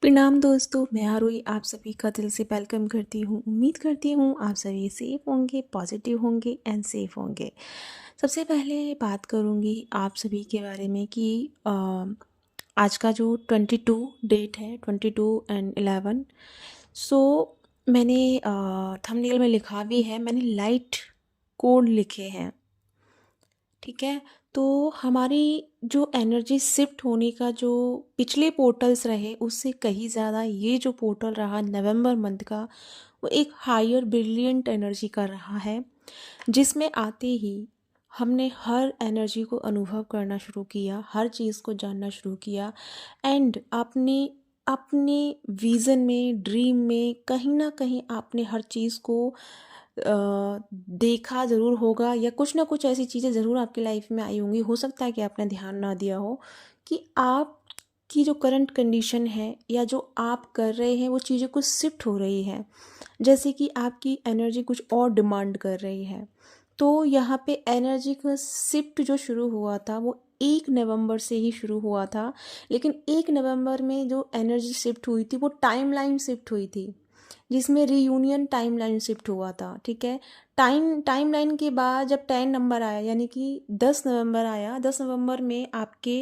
प्रणाम दोस्तों, मैं आरोही आप सभी का दिल से वेलकम करती हूँ। उम्मीद करती हूँ आप सभी सेफ होंगे, पॉजिटिव होंगे एंड सेफ होंगे। सबसे पहले बात करूँगी आप सभी के बारे में कि आज का जो 22 डेट है, 22 एंड 11। सो मैंने थंबनेल में लिखा भी है, मैंने लाइट कोड लिखे हैं। ठीक है, तो हमारी जो एनर्जी शिफ्ट होने का जो पिछले पोर्टल्स रहे उससे कहीं ज़्यादा ये जो पोर्टल रहा नवंबर मंथ का, वो एक हायर ब्रिलियंट एनर्जी का रहा है, जिसमें आते ही हमने हर एनर्जी को अनुभव करना शुरू किया, हर चीज़ को जानना शुरू किया एंड आपने अपने विज़न में, ड्रीम में कहीं ना कहीं आपने हर चीज़ को देखा ज़रूर होगा, या कुछ ना कुछ ऐसी चीज़ें ज़रूर आपकी लाइफ में आई होंगी। हो सकता है कि आपने ध्यान ना दिया हो कि आपकी जो करंट कंडीशन है या जो आप कर रहे हैं वो चीज़ें कुछ शिफ्ट हो रही है, जैसे कि आपकी एनर्जी कुछ और डिमांड कर रही है। तो यहाँ पे एनर्जी का शिफ्ट जो शुरू हुआ था वो 1 नवंबर से ही शुरू हुआ था, लेकिन 1 नवंबर में जो एनर्जी शिफ्ट हुई थी वो टाइमलाइन शिफ्ट हुई थी, जिसमें रीयूनियन टाइमलाइन शिफ्ट हुआ था। ठीक है, टाइमलाइन के बाद जब 10 नंबर आया, यानी कि 10 नवंबर आया, 10 नवंबर में आपके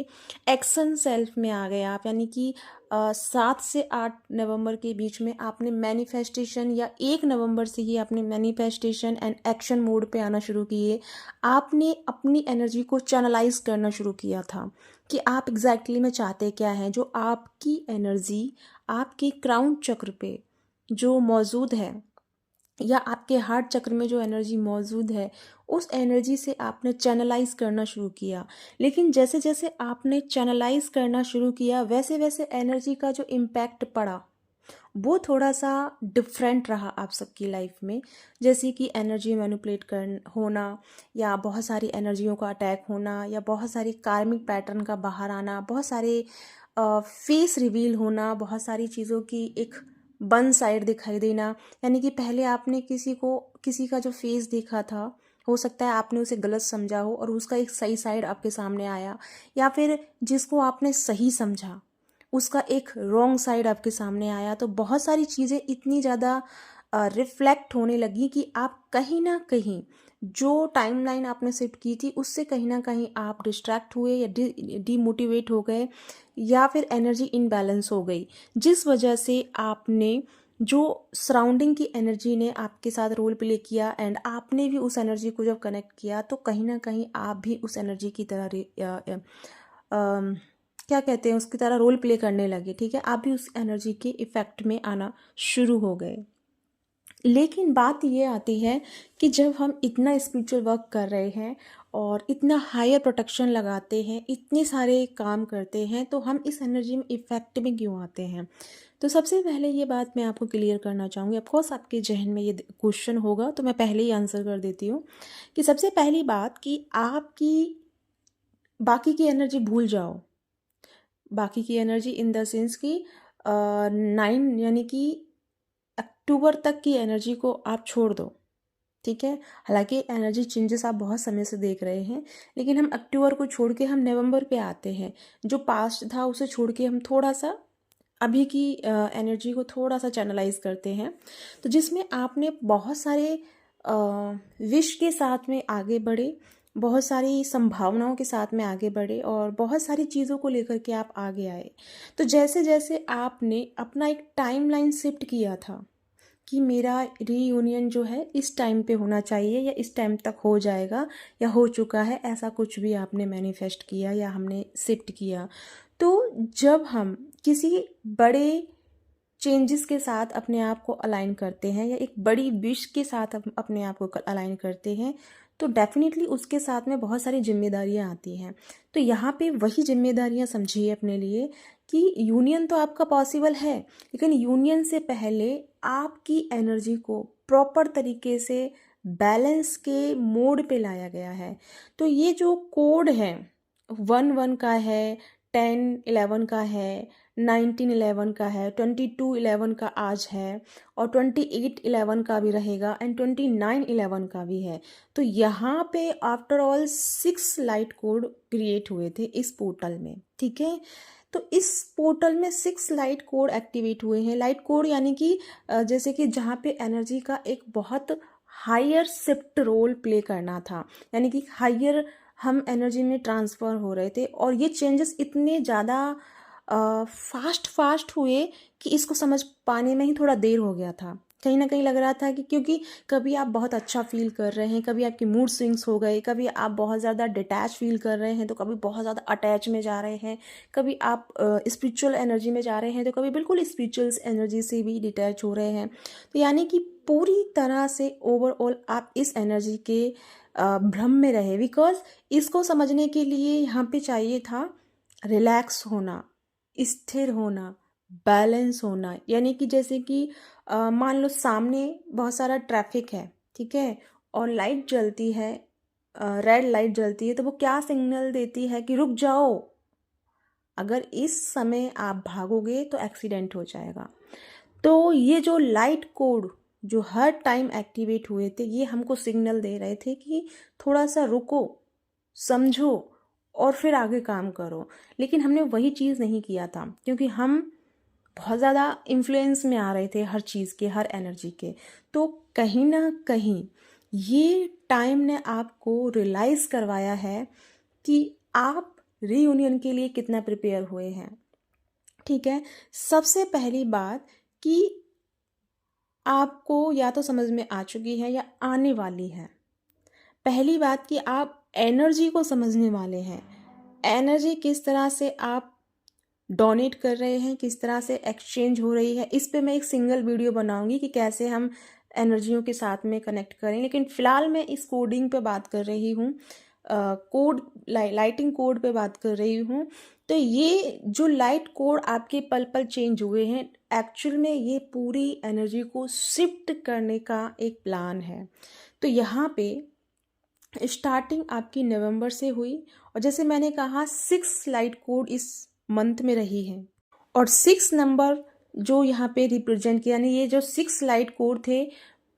एक्शन सेल्फ में आ गए आप, यानी कि 7 से 8 नवंबर के बीच में आपने मैनिफेस्टेशन, या 1 नवंबर से ही आपने मैनिफेस्टेशन एंड एक्शन मोड पे आना शुरू किए। आपने अपनी एनर्जी को चैनलाइज करना शुरू किया था कि आप एग्जैक्टली में चाहते क्या हैं। जो आपकी एनर्जी आपके क्राउन चक्र पे जो मौजूद है, या आपके हार्ट चक्र में जो एनर्जी मौजूद है, उस एनर्जी से आपने चैनलाइज करना शुरू किया। लेकिन जैसे जैसे आपने चैनलाइज करना शुरू किया, वैसे वैसे एनर्जी का जो इम्पैक्ट पड़ा वो थोड़ा सा डिफरेंट रहा आप सबकी लाइफ में। जैसे कि एनर्जी मैनिपुलेट कर होना, या बहुत सारी एनर्जियों का अटैक होना, या बहुत सारी कार्मिक पैटर्न का बाहर आना, बहुत सारे फेस रिवील होना, बहुत सारी चीज़ों की एक वन साइड दिखाई देना। यानी कि पहले आपने किसी का जो फेस देखा था, हो सकता है आपने उसे गलत समझा हो और उसका एक सही साइड आपके सामने आया, या फिर जिसको आपने सही समझा उसका एक रॉन्ग साइड आपके सामने आया। तो बहुत सारी चीज़ें इतनी ज़्यादा रिफ्लेक्ट होने लगी कि आप कहीं ना कहीं जो टाइमलाइन आपने सेट की थी उससे कहीं ना कहीं आप डिस्ट्रैक्ट हुए, या डीमोटिवेट हो गए, या फिर एनर्जी इनबैलेंस हो गई, जिस वजह से आपने जो सराउंडिंग की एनर्जी ने आपके साथ रोल प्ले किया एंड आपने भी उस एनर्जी को जब कनेक्ट किया, तो कहीं ना कहीं आप भी उस एनर्जी की तरह क्या कहते हैं, उसकी तरह रोल प्ले करने लगे। ठीक है, आप भी उस एनर्जी के इफेक्ट में आना शुरू हो गए। लेकिन बात ये आती है कि जब हम इतना स्पिरिचुअल वर्क कर रहे हैं और इतना हायर प्रोटेक्शन लगाते हैं, इतने सारे काम करते हैं, तो हम इस एनर्जी में इफेक्ट में क्यों आते हैं। तो सबसे पहले ये बात मैं आपको क्लियर करना चाहूँगी। ऑफकोर्स आपके जहन में ये क्वेश्चन होगा, तो मैं पहले ही आंसर कर देती हूँ कि सबसे पहली बात कि आपकी बाकी की एनर्जी भूल जाओ। बाकी की एनर्जी इन द सेंस कि 9 यानी कि अक्टूबर तक की एनर्जी को आप छोड़ दो। ठीक है, हालांकि एनर्जी चेंजेस आप बहुत समय से देख रहे हैं, लेकिन हम अक्टूबर को छोड़ के हम नवंबर पे आते हैं। जो पास्ट था उसे छोड़ के हम थोड़ा सा अभी की एनर्जी को थोड़ा सा चैनलाइज करते हैं, तो जिसमें आपने बहुत सारे विश के साथ में आगे बढ़े, बहुत सारी संभावनाओं के साथ में आगे बढ़े, और बहुत सारी चीज़ों को लेकर के आप आगे आए। तो जैसे जैसे आपने अपना एक टाइमलाइन शिफ्ट किया था कि मेरा रीयूनियन जो है इस टाइम पे होना चाहिए, या इस टाइम तक हो जाएगा, या हो चुका है, ऐसा कुछ भी आपने मैनिफेस्ट किया या हमने शिफ्ट किया। तो जब हम किसी बड़े चेंजेस के साथ अपने आप को अलाइन करते हैं, या एक बड़ी विश के साथ अपने आप को अलाइन करते हैं, तो डेफिनेटली उसके साथ में बहुत सारी जिम्मेदारियां आती हैं। तो यहाँ पे वही जिम्मेदारियां समझिए अपने लिए कि यूनियन तो आपका पॉसिबल है, लेकिन यूनियन से पहले आपकी एनर्जी को प्रॉपर तरीके से बैलेंस के मोड पे लाया गया है। तो ये जो कोड है 1-1 का है, 10-11 का है, 19-11 का है, 22-11 का आज है, और 28-11 का भी रहेगा एंड 29-11 का भी है। तो यहाँ पे after all 6 light code create हुए थे इस पोर्टल में। ठीक है, तो इस पोर्टल में 6 लाइट कोड एक्टिवेट हुए हैं। लाइट कोड यानी कि जैसे कि जहाँ पे एनर्जी का एक बहुत हायर शिफ्ट रोल प्ले करना था, यानी कि हायर हम एनर्जी में ट्रांसफ़र हो रहे थे, और ये चेंजेस इतने ज़्यादा फास्ट हुए कि इसको समझ पाने में ही थोड़ा देर हो गया था। कहीं ना कहीं लग रहा था कि क्योंकि कभी आप बहुत अच्छा फील कर रहे हैं, कभी आपके मूड स्विंग्स हो गए, कभी आप बहुत ज़्यादा डिटैच फील कर रहे हैं तो कभी बहुत ज़्यादा अटैच में जा रहे हैं, कभी आप स्पिरिचुअल एनर्जी में जा रहे हैं तो कभी बिल्कुल स्पिरिचुअल एनर्जी से भी डिटैच हो रहे हैं। तो यानी कि पूरी तरह से ओवरऑल आप इस एनर्जी के भ्रम में रहे, बिकॉज इसको समझने के लिए यहाँ पे चाहिए था रिलैक्स होना, स्थिर होना, बैलेंस होना। यानी कि जैसे कि मान लो सामने बहुत सारा ट्रैफिक है, ठीक है, और लाइट जलती है, रेड लाइट जलती है, तो वो क्या सिग्नल देती है कि रुक जाओ, अगर इस समय आप भागोगे तो एक्सीडेंट हो जाएगा। तो ये जो लाइट कोड जो हर टाइम एक्टिवेट हुए थे, ये हमको सिग्नल दे रहे थे कि थोड़ा सा रुको, समझो और फिर आगे काम करो। लेकिन हमने वही चीज़ नहीं किया था, क्योंकि हम बहुत ज़्यादा इन्फ्लुएंस में आ रहे थे हर चीज़ के, हर एनर्जी के। तो कहीं ना कहीं ये टाइम ने आपको रियलाइज़ करवाया है कि आप रीयूनियन के लिए कितना प्रिपेयर हुए हैं। ठीक है, सबसे पहली बात कि आपको या तो समझ में आ चुकी है या आने वाली है। पहली बात कि आप एनर्जी को समझने वाले हैं, एनर्जी किस तरह से आप डोनेट कर रहे हैं, किस तरह से एक्सचेंज हो रही है। इस पे मैं एक सिंगल वीडियो बनाऊंगी कि कैसे हम एनर्जियों के साथ में कनेक्ट करें, लेकिन फ़िलहाल मैं इस कोडिंग पे बात कर रही हूँ, कोड लाइटिंग कोड पे बात कर रही हूँ। तो ये जो लाइट कोड आपके पल पल चेंज हुए हैं, एक्चुअल में ये पूरी एनर्जी को शिफ्ट करने का एक प्लान है। तो यहाँ पे स्टार्टिंग आपकी नवंबर से हुई, और जैसे मैंने कहा 6 लाइट कोड इस मंथ में रही है, और 6 नंबर जो यहाँ पे रिप्रेजेंट किया, यानी ये जो 6 लाइट कोड थे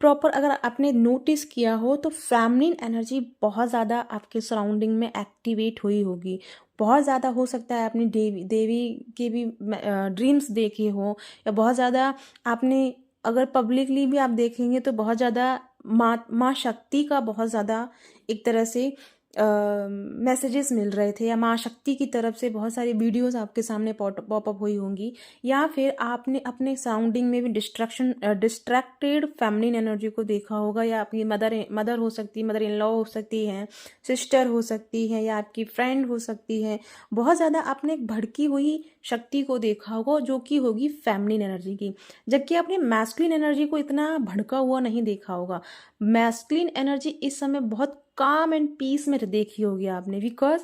प्रॉपर, अगर आपने नोटिस किया हो तो फैमिलिन एनर्जी बहुत ज़्यादा आपके सराउंडिंग में एक्टिवेट हुई होगी। बहुत ज़्यादा हो सकता है आपने देवी देवी के भी ड्रीम्स देखे हो, या बहुत ज़्यादा आपने, अगर पब्लिकली भी आप देखेंगे तो बहुत ज़्यादा माँ शक्ति का बहुत ज़्यादा एक तरह से मैसेजेस मिल रहे थे, या माँ शक्ति की तरफ से बहुत सारी वीडियोस आपके सामने पॉपअप हुई होंगी। या फिर आपने अपने सराउंडिंग में भी डिस्ट्रैक्टेड फेमिनिन एनर्जी को देखा होगा, या आपकी मदर हो सकती है, मदर इन लॉ हो सकती हैं, सिस्टर हो सकती है, या आपकी फ्रेंड हो सकती है। बहुत ज़्यादा आपने एक भड़की हुई शक्ति को देखा होगा जो कि होगी फेमिनिन एनर्जी की, जबकि आपने मैस्कुलिन एनर्जी को इतना भड़का हुआ नहीं देखा होगा। मैस्कुलिन एनर्जी इस समय बहुत काम एंड पीस में देखी होगी आपने, बिकॉज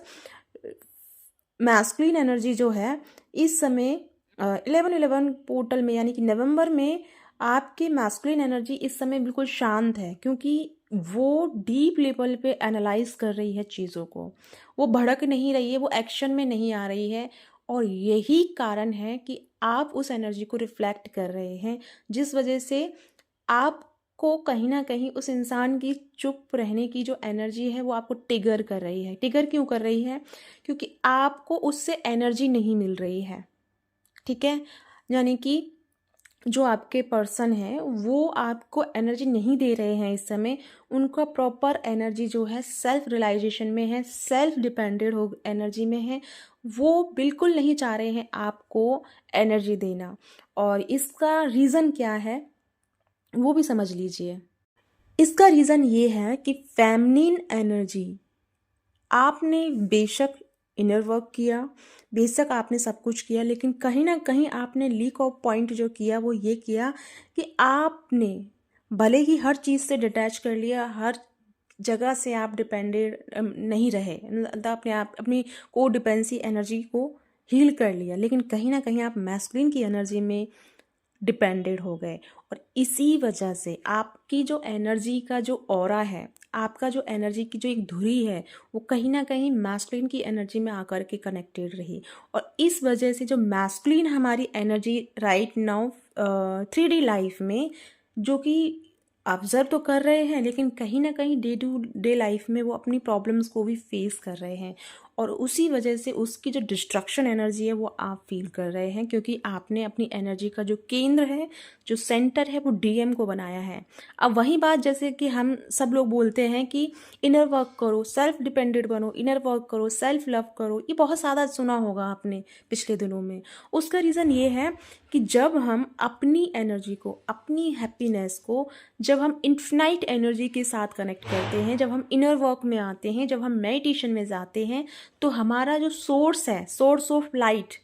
मैस्कुलिन एनर्जी जो है इस समय 11/11 पोर्टल में, यानी कि नवंबर में आपकी मैस्कुलिन एनर्जी इस समय बिल्कुल शांत है, क्योंकि वो डीप लेवल पे एनालाइज कर रही है चीज़ों को, वो भड़क नहीं रही है, वो एक्शन में नहीं आ रही है। और यही कारण है कि आप उस एनर्जी को रिफ्लेक्ट कर रहे हैं, जिस वजह से आपको कहीं ना कहीं उस इंसान की चुप रहने की जो एनर्जी है वो आपको ट्रिगर कर रही है। ट्रिगर क्यों कर रही है? क्योंकि आपको उससे एनर्जी नहीं मिल रही है, ठीक है। यानी कि जो आपके पर्सन है वो आपको एनर्जी नहीं दे रहे हैं इस समय, उनका प्रॉपर एनर्जी जो है सेल्फ रियलाइजेशन में है, सेल्फ डिपेंडेंट हो एनर्जी में है। वो बिल्कुल नहीं चाह रहे हैं आपको एनर्जी देना। और इसका रीज़न क्या है वो भी समझ लीजिए। इसका रीज़न ये है कि फेमिनिन एनर्जी, आपने बेशक इनर वर्क किया, बेशक आपने सब कुछ किया, लेकिन कहीं ना कहीं आपने लीक ऑफ पॉइंट जो किया वो ये किया कि आपने भले ही हर चीज़ से डिटैच कर लिया, हर जगह से आप डिपेंडेड नहीं रहे, मतलब अपने आप अपनी को डिपेंडेंसी एनर्जी को हील कर लिया, लेकिन कहीं ना कहीं आप मैस्कुलिन की एनर्जी में डिपेंडेड हो गए। और इसी वजह से आपकी जो एनर्जी का जो ऑरा है, आपका जो एनर्जी की जो एक धुरी है, वो कहीं ना कहीं मैस्कुलिन की एनर्जी में आकर के कनेक्टेड रही। और इस वजह से जो मैस्कुलिन हमारी energy right now 3D life में जो कि ऑब्जर्व तो कर रहे हैं, लेकिन कहीं ना कहीं डे टू डे लाइफ में वो अपनी प्रॉब्लम्स को भी फेस कर रहे हैं। और उसी वजह से उसकी जो डिस्ट्रक्शन एनर्जी है वो आप फील कर रहे हैं, क्योंकि आपने अपनी एनर्जी का जो केंद्र है, जो सेंटर है, वो डीएम को बनाया है। अब वही बात जैसे कि हम सब लोग बोलते हैं कि इनर वर्क करो, सेल्फ डिपेंडेंट बनो, इनर वर्क करो, सेल्फ लव करो, ये बहुत ज़्यादा सुना होगा आपने पिछले दिनों में। उसका रीज़न ये है कि जब हम अपनी एनर्जी को, अपनी हैप्पीनेस को जब हम इन्फिनाइट एनर्जी के साथ कनेक्ट करते हैं, जब हम इनर वर्क में आते हैं, जब हम मेडिटेशन में जाते हैं, तो हमारा जो सोर्स है, सोर्स ऑफ लाइट,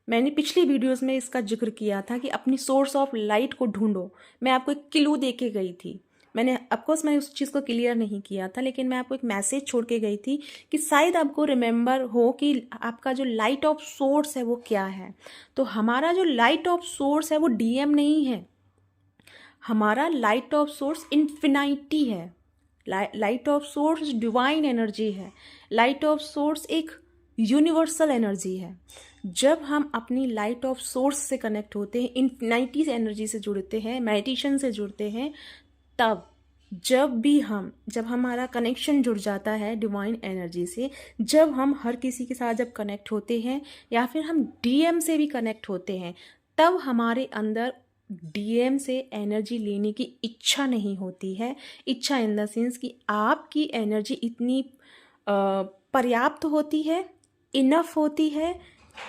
मैंने पिछली वीडियोस में इसका जिक्र किया था कि अपनी सोर्स ऑफ लाइट को ढूंढो। मैं आपको एक क्लू दे के गई थी, मैंने ऑफकोर्स मैं उस चीज़ को क्लियर नहीं किया था, लेकिन मैं आपको एक मैसेज छोड़ के गई थी कि शायद आपको रिमेंबर हो कि आपका जो लाइट ऑफ सोर्स है वो क्या है। तो हमारा जो लाइट ऑफ सोर्स है वो डीएम नहीं है, हमारा लाइट ऑफ सोर्स इन्फिनाइटी है। Light of source divine energy है। लाइट ऑफ सोर्स एक यूनिवर्सल एनर्जी है। जब हम अपनी लाइट ऑफ सोर्स से कनेक्ट होते हैं, इन्फिनाइटी एनर्जी से जुड़ते हैं, मेडिटेशन से जुड़ते हैं, तब जब हमारा कनेक्शन जुड़ जाता है डिवाइन एनर्जी से, जब हम हर किसी के साथ जब कनेक्ट होते हैं या फिर हम डीएम से भी कनेक्ट होते हैं, तब हमारे अंदर डीएम से एनर्जी लेने की इच्छा नहीं होती है। इच्छा इन द सेंस कि आपकी एनर्जी इतनी पर्याप्त होती है, इनफ होती है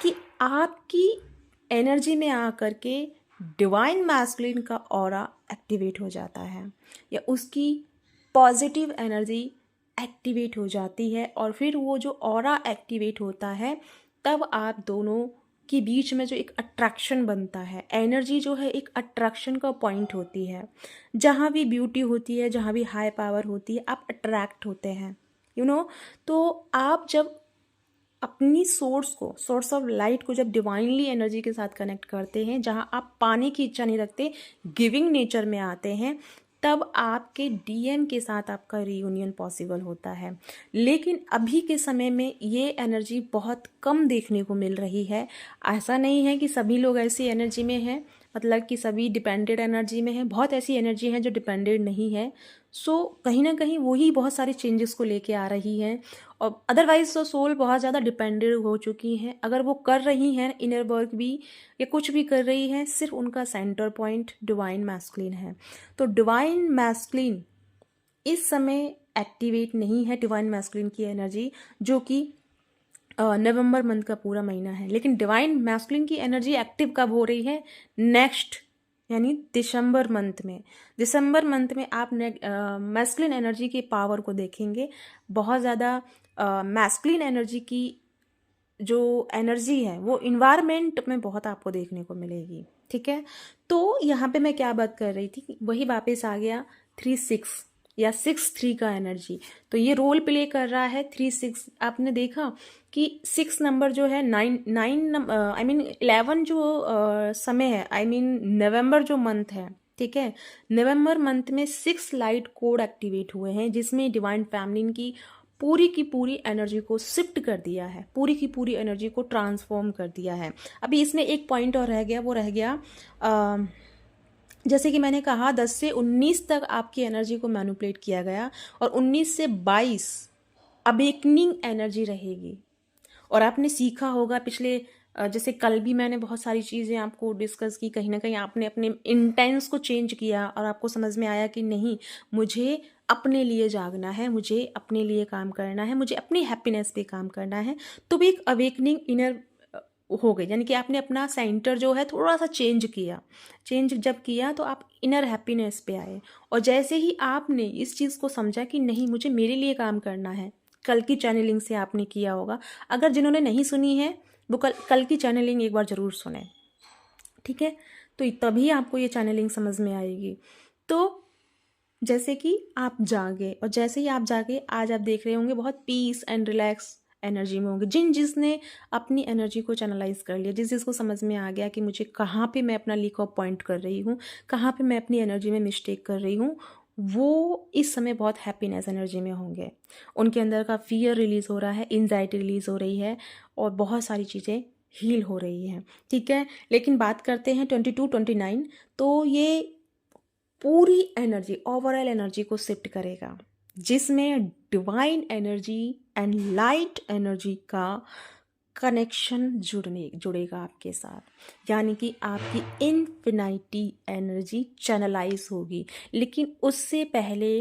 कि आपकी एनर्जी में आकर के डिवाइन मैस्कुलिन का ऑरा एक्टिवेट हो जाता है, या उसकी पॉजिटिव एनर्जी एक्टिवेट हो जाती है। और फिर वो जो ऑरा एक्टिवेट होता है, तब आप दोनों के बीच में जो एक अट्रैक्शन बनता है, एनर्जी जो है एक अट्रैक्शन का पॉइंट होती है। जहाँ भी ब्यूटी होती है, जहाँ भी हाई पावर होती है, आप अट्रैक्ट होते हैं, तो आप जब अपनी सोर्स ऑफ लाइट को जब डिवाइनली एनर्जी के साथ कनेक्ट करते हैं, जहाँ आप पाने की इच्छा नहीं रखते, गिविंग नेचर में आते हैं, तब आपके डीएम के साथ आपका रीयूनियन पॉसिबल होता है। लेकिन अभी के समय में ये एनर्जी बहुत कम देखने को मिल रही है। ऐसा नहीं है कि सभी लोग ऐसी एनर्जी में हैं, मतलब कि सभी डिपेंडेड एनर्जी में हैं। बहुत ऐसी एनर्जी हैं जो डिपेंडेड नहीं है। कहीं ना कहीं वही बहुत सारे चेंजेस को लेके आ रही हैं। और अदरवाइज तो सोल बहुत ज़्यादा डिपेंडेड हो चुकी हैं। अगर वो कर रही हैं इनर वर्क भी या कुछ भी कर रही हैं, सिर्फ उनका सेंटर पॉइंट डिवाइन मैस्कुलिन है। तो डिवाइन मैस्कुलिन इस समय एक्टिवेट नहीं है, डिवाइन मैस्कुलिन की एनर्जी, जो कि नवंबर मंथ का पूरा महीना है। लेकिन डिवाइन मैस्कुलिन की एनर्जी एक्टिव कब हो रही है? नेक्स्ट, यानी दिसंबर मंथ में। दिसंबर मंथ में आप मैस्कुलिन एनर्जी की पावर को देखेंगे। बहुत ज़्यादा मैस्कुलिन एनर्जी की जो एनर्जी है वो इन्वायरमेंट में बहुत आपको देखने को मिलेगी। ठीक है, तो यहाँ पे मैं क्या बात कर रही थी, वही वापस आ गया 3-6 या 6-3 का एनर्जी। तो ये रोल प्ले कर रहा है 3-6। आपने देखा कि 6 नंबर जो है 11 जो समय है, नवंबर जो मंथ है, ठीक है, नवंबर मंथ में 6 लाइट कोड एक्टिवेट हुए हैं, जिसमें डिवाइन फेमिनिन की पूरी एनर्जी को शिफ्ट कर दिया है, पूरी की पूरी एनर्जी को ट्रांसफॉर्म कर दिया है। अभी इसमें एक पॉइंट और रह गया, वो रह गया जैसे कि मैंने कहा 10 से 19 तक आपकी एनर्जी को मैनिपुलेट किया गया, और 19 से 22 अवेकनिंग एनर्जी रहेगी। और आपने सीखा होगा पिछले जैसे कल भी मैंने बहुत सारी चीज़ें आपको डिस्कस की, कहीं ना कहीं आपने अपने इंटेंस को चेंज किया और आपको समझ में आया कि नहीं, मुझे अपने लिए जागना है, मुझे अपने लिए काम करना है, मुझे अपनी हैप्पीनेस पे काम करना है। तो भी एक अवेकनिंग इनर हो गई, यानी कि आपने अपना सेंटर जो है थोड़ा सा चेंज किया। चेंज जब किया तो आप इनर हैप्पीनेस पे आए। और जैसे ही आपने इस चीज़ को समझा कि नहीं, मुझे मेरे लिए काम करना है, कल की चैनलिंग से आपने किया होगा। अगर जिन्होंने नहीं सुनी है वो कल की चैनलिंग एक बार ज़रूर सुने, ठीक है, तो तभी आपको ये चैनलिंग समझ में आएगी। तो जैसे कि आप जागे, और जैसे ही आप जागे, आज आप देख रहे होंगे बहुत पीस एंड रिलैक्स एनर्जी में होंगे। जिसने अपनी एनर्जी को चैनलाइज कर लिया, जिसको समझ में आ गया कि मुझे कहाँ पे मैं अपना लीक ऑफ पॉइंट कर रही हूँ, कहाँ पे मैं अपनी एनर्जी में मिस्टेक कर रही हूँ, वो इस समय बहुत हैप्पीनेस एनर्जी में होंगे। उनके अंदर का फियर रिलीज़ हो रहा है, एंजाइटी रिलीज़ हो रही है, और बहुत सारी चीज़ें हील हो रही हैं। ठीक है, लेकिन बात करते हैं 22-29। तो ये पूरी एनर्जी, ओवरऑल एनर्जी को शिफ्ट करेगा। जिसमें divine energy and light energy का कनेक्शन जुड़ेगा आपके साथ, यानी कि आपकी इनफिनिटी एनर्जी चैनलाइज होगी। लेकिन उससे पहले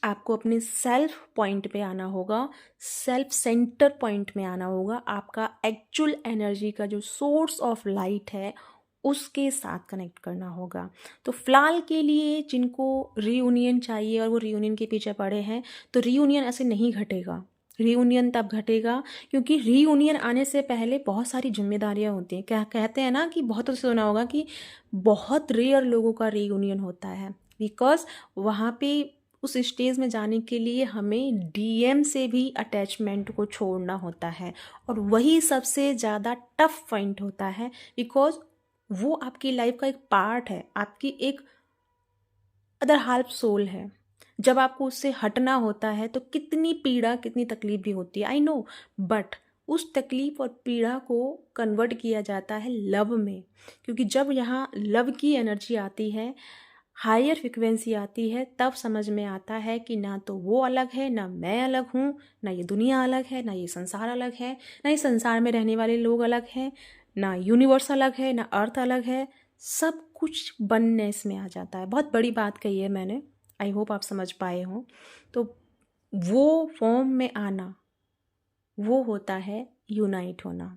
आपको अपने सेल्फ पॉइंट पे आना होगा, सेल्फ सेंटर पॉइंट में आना होगा। आपका एक्चुअल एनर्जी का जो सोर्स ऑफ लाइट है उसके साथ कनेक्ट करना होगा। तो फिलहाल के लिए जिनको रीयूनियन चाहिए और वो रीयूनियन के पीछे पड़े हैं, तो रीयूनियन ऐसे नहीं घटेगा। रीयूनियन तब घटेगा क्योंकि रीयूनियन आने से पहले बहुत सारी जिम्मेदारियां होती हैं। क्या कहते हैं ना कि बहुत सुना होगा कि बहुत रेयर लोगों का रीयूनियन होता है, बिकॉज वहाँ पे उस स्टेज में जाने के लिए हमें डीएम से भी अटैचमेंट को छोड़ना होता है, और वही सबसे ज़्यादा टफ पॉइंट होता है, बिकॉज वो आपकी लाइफ का एक पार्ट है, आपकी एक अदर हाल्फ सोल है। जब आपको उससे हटना होता है तो कितनी पीड़ा, कितनी तकलीफ भी होती है, आई नो, बट उस तकलीफ और पीड़ा को कन्वर्ट किया जाता है लव में। क्योंकि जब यहाँ लव की एनर्जी आती है, हायर फ्रिक्वेंसी आती है, तब समझ में आता है कि ना तो वो अलग है, ना मैं अलग हूँ, ना ये दुनिया अलग है, ना ये संसार अलग है, ना ये संसार में रहने वाले लोग अलग हैं, ना यूनिवर्स अलग है, ना अर्थ अलग है। सब कुछ वननेस में आ जाता है। बहुत बड़ी बात कही है मैंने, आई होप आप समझ पाए हों। तो वो फॉर्म में आना, वो होता है यूनाइट होना।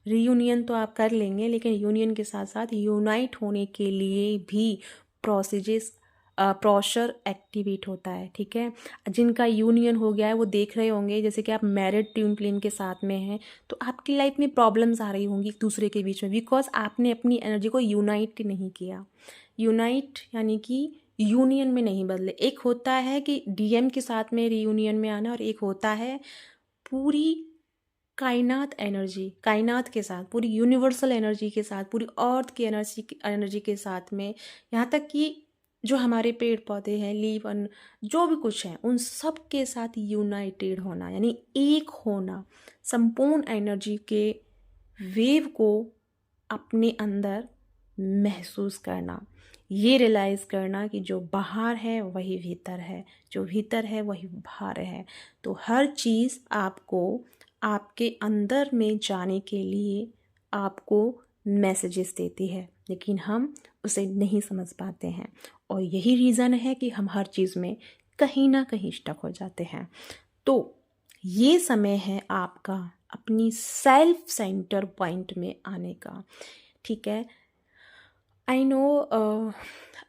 रीयूनियन तो आप कर लेंगे, लेकिन यूनियन के साथ साथ यूनाइट होने के लिए भी प्रोसेस एक्टिवेट होता है, ठीक है। जिनका यूनियन हो गया है वो देख रहे होंगे, जैसे कि आप मैरिड ट्विन फ्लेम के साथ में हैं, तो आपकी लाइफ में प्रॉब्लम्स आ रही होंगी एक दूसरे के बीच में, बिकॉज आपने अपनी एनर्जी को यूनाइट नहीं किया। यूनाइट यानी कि यूनियन में नहीं बदले। एक होता है कि डीएम के साथ में रीयूनियन में आना, और एक होता है पूरी कायनात एनर्जी, कायनात के साथ, पूरी यूनिवर्सल एनर्जी के साथ, पूरी अर्थ की एनर्जी के साथ में, यहाँ तक कि जो हमारे पेड़ पौधे हैं, लीव अन जो भी कुछ है, उन सब के साथ यूनाइटेड होना, यानी एक होना, संपूर्ण एनर्जी के वेव को अपने अंदर महसूस करना, ये रियलाइज़ करना कि जो बाहर है वही भीतर है, जो भीतर है वही बाहर है। तो हर चीज़ आपको आपके अंदर में जाने के लिए आपको मैसेजेस देती है, लेकिन हम उसे नहीं समझ पाते हैं, और यही रीज़न है कि हम हर चीज़ में कहीं ना कहीं स्टक हो जाते हैं। तो ये समय है आपका अपनी सेल्फ सेंटर पॉइंट में आने का, ठीक है। आई नो,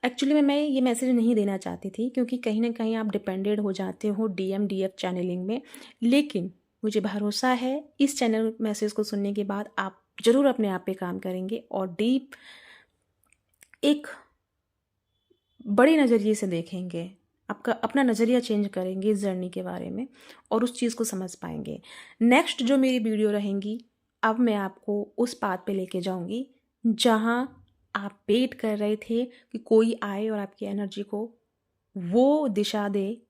एक्चुअली मैं ये मैसेज नहीं देना चाहती थी, क्योंकि कहीं ना कहीं आप डिपेंडेड हो जाते हो डीएम डीएफ चैनलिंग में, लेकिन मुझे भरोसा है इस चैनल मैसेज को सुनने के बाद आप ज़रूर अपने आप पे काम करेंगे और डीप एक बड़े नज़रिए से देखेंगे, आपका अपना नज़रिया चेंज करेंगे इस जर्नी के बारे में, और उस चीज़ को समझ पाएंगे। नेक्स्ट जो मेरी वीडियो रहेंगी, अब मैं आपको उस बात पे लेके जाऊंगी जहाँ आप वेट कर रहे थे कि कोई आए और आपकी एनर्जी को वो दिशा दे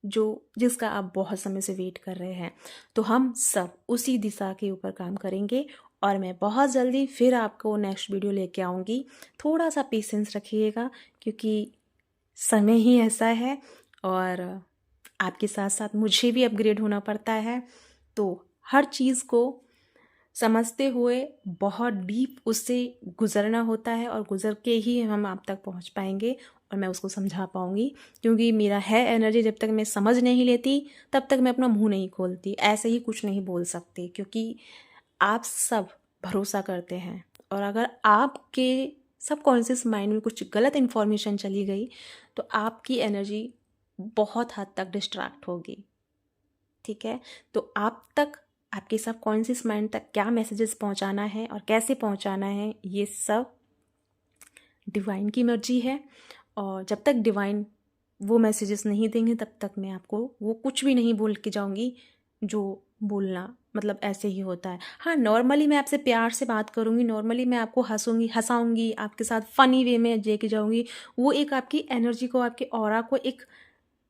जिसका आप बहुत समय से वेट कर रहे हैं। तो हम सब उसी दिशा के ऊपर काम करेंगे, और मैं बहुत जल्दी फिर आपको नेक्स्ट वीडियो लेके आऊँगी। थोड़ा सा पेशेंस रखिएगा, क्योंकि समय ही ऐसा है, और आपके साथ साथ मुझे भी अपग्रेड होना पड़ता है। तो हर चीज़ को समझते हुए बहुत डीप उससे गुज़रना होता है, और गुज़र के ही हम आप तक पहुंच पाएंगे, और मैं उसको समझा पाऊंगी। क्योंकि मेरा है एनर्जी, जब तक मैं समझ नहीं लेती तब तक मैं अपना मुंह नहीं खोलती, ऐसे ही कुछ नहीं बोल सकती, क्योंकि आप सब भरोसा करते हैं, और अगर आपके सबकॉन्शियस माइंड में कुछ गलत इन्फॉर्मेशन चली गई तो आपकी एनर्जी बहुत हद तक डिस्ट्रैक्ट होगी, ठीक है। तो आप तक, आपके सबकॉन्शियस माइंड तक क्या मैसेजेस पहुंचाना है और कैसे पहुंचाना है, ये सब डिवाइन की मर्जी है। और जब तक डिवाइन वो मैसेजेस नहीं देंगे तब तक मैं आपको वो कुछ भी नहीं बोल के जाऊंगी जो बोलना मतलब ऐसे ही होता है। हाँ, नॉर्मली मैं आपसे प्यार से बात करूँगी, नॉर्मली मैं आपको हंसाऊंगी, आपके साथ फ़नी वे में लेके जाऊँगी। वो एक आपकी एनर्जी को, आपके ऑरा को एक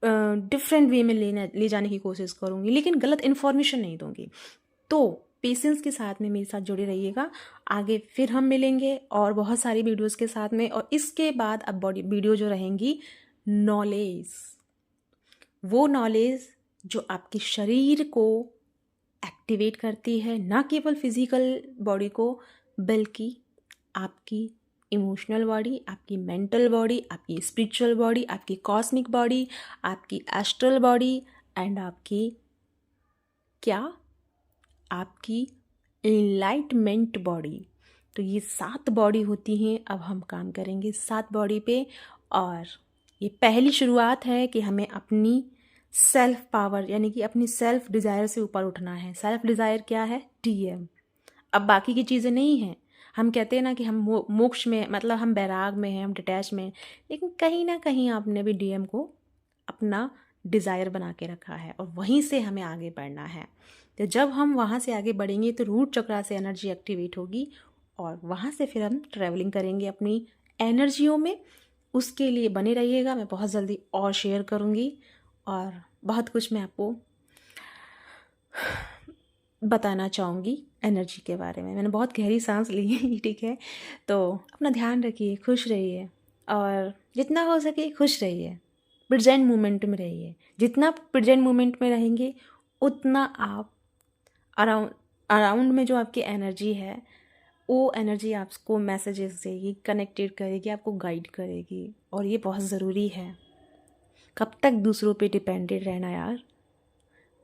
डिफरेंट वे में ले जाने की कोशिश करूँगी, लेकिन गलत इन्फॉर्मेशन नहीं दूँगी। तो पेशेंस के साथ में मेरे साथ जुड़े रहिएगा। आगे फिर हम मिलेंगे और बहुत सारी वीडियोस के साथ में, और इसके बाद अब बॉडी वीडियो जो रहेंगी नॉलेज, वो नॉलेज जो आपके शरीर को एक्टिवेट करती है, ना केवल फिजिकल बॉडी को बल्कि आपकी इमोशनल बॉडी, आपकी मेंटल बॉडी, आपकी स्पिरिचुअल बॉडी, आपकी कॉस्मिक बॉडी, आपकी एस्ट्रल बॉडी एंड आपकी क्या, आपकी एनलाइटमेंट बॉडी। तो ये 7 बॉडी होती हैं। अब हम काम करेंगे 7 बॉडी पे, और ये पहली शुरुआत है कि हमें अपनी सेल्फ पावर यानी कि अपनी सेल्फ डिज़ायर से ऊपर उठना है। सेल्फ डिज़ायर क्या है? TM। अब बाकी की चीज़ें नहीं हैं। हम कहते हैं ना कि हम मोक्ष में, मतलब हम बैराग में हैं, हम डिटैच में हैं, लेकिन कहीं ना कहीं आपने भी DM को अपना डिज़ायर बना के रखा है और वहीं से हमें आगे बढ़ना है। तो जब हम वहाँ से आगे बढ़ेंगे तो रूट चक्रा से एनर्जी एक्टिवेट होगी और वहाँ से फिर हम ट्रैवलिंग करेंगे अपनी एनर्जियों में। उसके लिए बने रहिएगा, मैं बहुत जल्दी और शेयर करूँगी और बहुत कुछ मैं आपको बताना चाहूँगी एनर्जी के बारे में। मैंने बहुत गहरी सांस ली है, ठीक है। तो अपना ध्यान रखिए, खुश रहिए और जितना हो सके खुश रहिए, प्रेजेंट मोमेंट में रहिए। जितना प्रेजेंट मोमेंट में रहेंगे उतना आप अराउंड में जो आपकी एनर्जी है वो एनर्जी आपको मैसेजेस देगी, कनेक्टेड करेगी, आपको गाइड करेगी। और ये बहुत ज़रूरी है। कब तक दूसरों पे डिपेंडेंट रहना यार।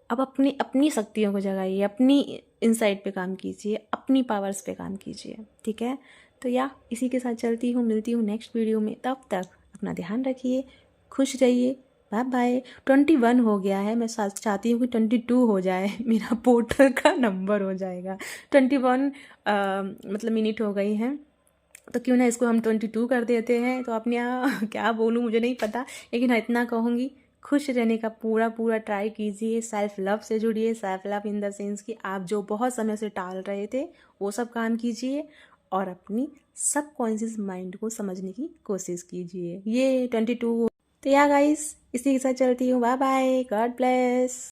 अब अपनी अपनी शक्तियों को जगाइए, अपनी इनसाइट पे काम कीजिए, अपनी पावर्स पे काम कीजिए, ठीक है। तो इसी के साथ चलती हूँ, मिलती हूँ नेक्स्ट वीडियो में। तब तक अपना ध्यान रखिए, खुश रहिए, बाय बाय। 21 हो गया है, मैं चाहती हूँ कि 22 हो जाए, मेरा पोर्टल का नंबर हो जाएगा। 21 मतलब मिनट हो गई हैं, तो क्यों ना इसको हम 22 कर देते हैं। तो अपने यहाँ क्या बोलूँ मुझे नहीं पता, लेकिन हाँ इतना कहूँगी, खुश रहने का पूरा पूरा ट्राई कीजिए। सेल्फ लव से जुड़िए। Self love in the sense कि आप जो बहुत समय से टाल रहे थे वो सब काम कीजिए और अपनी सबकॉन्शियस माइंड को समझने की कोशिश कीजिए। ये 22। तो गाइस, इसी के साथ चलती हूँ। Bye bye, god bless.